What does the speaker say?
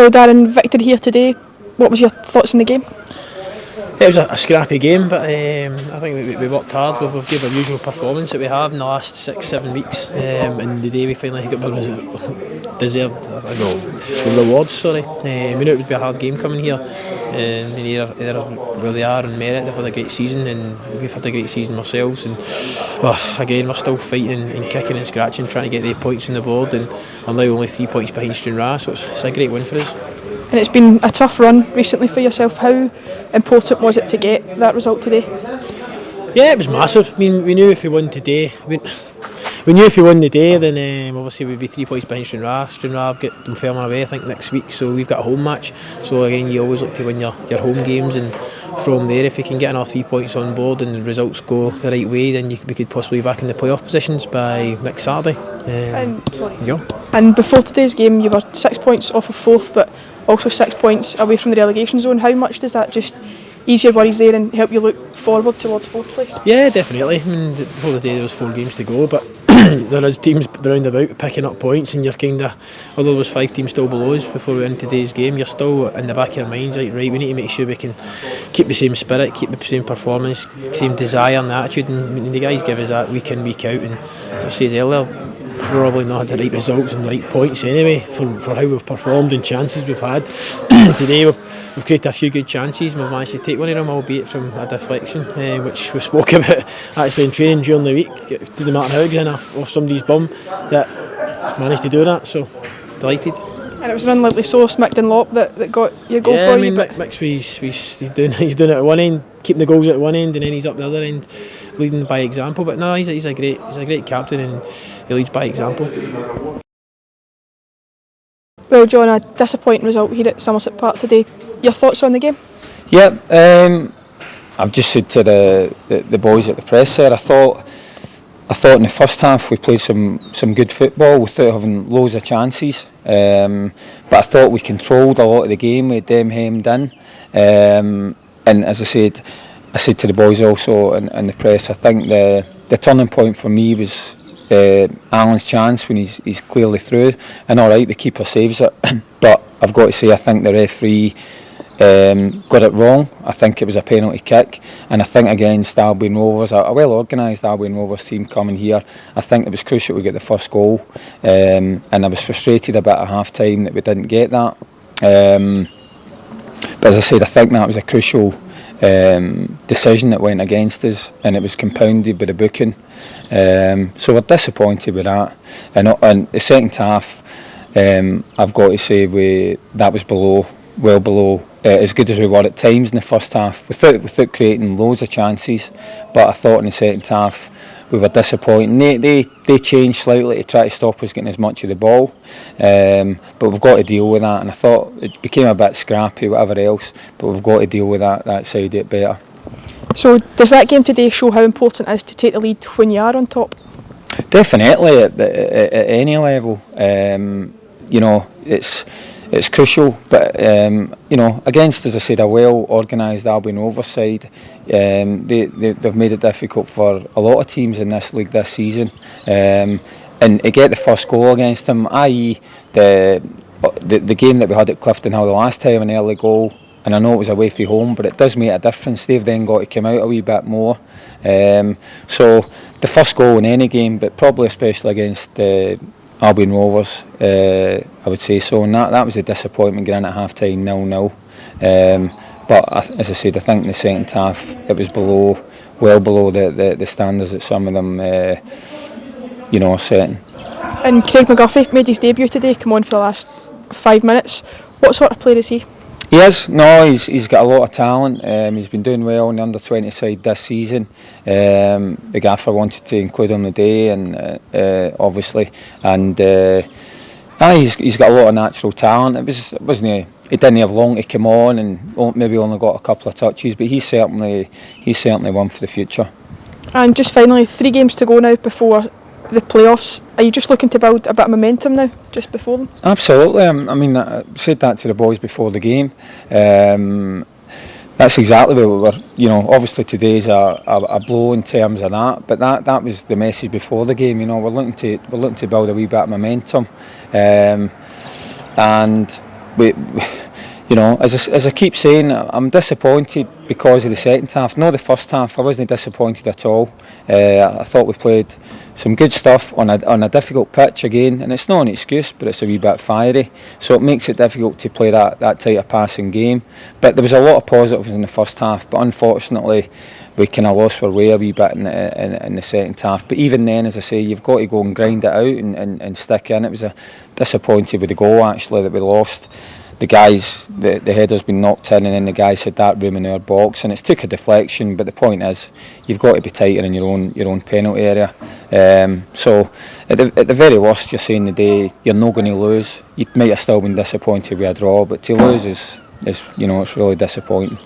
So Darren, victory here today. What was your thoughts on the game? It was a scrappy game, but I think we worked hard. We've given our usual performance that we have in the last 6-7 weeks, and the day we finally got deserved rewards. Sorry, we knew it would be a hard game coming here, and they're where they are on merit. They've had a great season, and we've had a great season ourselves. And again, we're still fighting and kicking and scratching, trying to get the points on the board, and I'm now only 3 points behind Stranraer, so it's a great win for us. And it's been a tough run recently for yourself. How important was it to get that result today? Yeah, it was massive. I mean, we knew if we won today, we knew if we won the day, then obviously we'd be 3 points behind Stranraer. Stranraer have got Dunfermline away, I think, next week, so we've got a home match. So again, you always look to win your home games, and from there, if we can get another 3 points on board and the results go the right way, then we could possibly be back in the playoff positions by next Saturday. And before today's game, you were 6 points off of fourth, but also 6 points away from the relegation zone. How much does that just ease your worries there and help you look forward towards fourth place? Yeah, definitely. I mean, before the day there was 4 games to go, but there is teams round about picking up points, and you're kind of, although there was 5 teams still below us before we went today's game, you're still in the back of your minds, right, we need to make sure we can keep the same spirit, keep the same performance, same desire and attitude, and the guys give us that week in, week out, and as I said earlier, probably not had the right results and the right points anyway for how we've performed and chances we've had. Today we've created a few good chances, and we've managed to take one of them, albeit from a deflection, which we spoke about actually in training during the week. It didn't matter how it was in off somebody's bum, that managed to do that, so delighted. And it was an unlikely source, Mick Dunlop, that got your goal for you. Yeah, I mean, Mick's he's doing it at one end, keeping the goals at one end, and then he's up the other end, leading by example. But no, he's a great captain, and he leads by example. Well, John, a disappointing result here at Somerset Park today. Your thoughts on the game? Yeah, I've just said to the boys at the press there, I thought in the first half we played some good football without having loads of chances, but I thought we controlled a lot of the game. We had them hemmed in, and as I said to the boys also in the press, I think the turning point for me was Alan's chance when he's clearly through, and alright, the keeper saves it, but I've got to say I think the referee got it wrong. I think it was a penalty kick, and I think against Albion Rovers, a well organised Albion Rovers team coming here, I think it was crucial to get the first goal, and I was frustrated a bit at half time that we didn't get that, but as I said, I think that was a crucial decision that went against us, and it was compounded by the booking, so we're disappointed with that. And the second half, I've got to say that was well below as good as we were at times in the first half, without creating loads of chances, but I thought in the second half we were disappointing. They changed slightly to try to stop us getting as much of the ball, but we've got to deal with that, and I thought it became a bit scrappy, whatever else, but we've got to deal with that side of it better. So does that game today show how important it is to take the lead when you are on top? Definitely, at any level, it's crucial, but against, as I said, a well organised Albion Rovers side, they've made it difficult for a lot of teams in this league this season, and to get the first goal against them, i.e. the game that we had at Clifton Hill the last time, an early goal, and I know it was away from home, but it does make a difference. They've then got to come out a wee bit more, so the first goal in any game, but probably especially against Albion Rovers, I would say so, and that was a disappointment getting at half time 0-0, but as I said, I think in the second half it was well below the standards that some of them are setting. And Craig McGuffey made his debut today, come on for the last 5 minutes. What sort of player is he? He is. No, he's got a lot of talent. He's been doing well in the under-20 side this season. The gaffer wanted to include him today, and obviously, and he's got a lot of natural talent. He didn't have long to come on, and maybe only got a couple of touches, but he's certainly one for the future. And just finally, 3 games to go now before the playoffs. Are you just looking to build a bit of momentum now, just before them? Absolutely. I mean, I said that to the boys before the game. That's exactly where we were. Obviously today's a blow in terms of that, but that was the message before the game. We're looking to build a wee bit of momentum, and you know, as I keep saying, I'm disappointed because of the second half. Not the first half. I wasn't disappointed at all. I thought we played some good stuff on a difficult pitch again, and it's not an excuse, but it's a wee bit fiery, so it makes it difficult to play that type of passing game. But there was a lot of positives in the first half, but unfortunately we kind of lost our way a wee bit in the second half. But even then, as I say, you've got to go and grind it out and stick in. It was disappointed with the goal actually that we lost. The guys, the header's been knocked in, and then the guys had that room in our box, and it's took a deflection. But the point is, you've got to be tighter in your own penalty area. So at the very worst, you're saying the day you're not going to lose. You might have still been disappointed with a draw, but to lose is you know, it's really disappointing.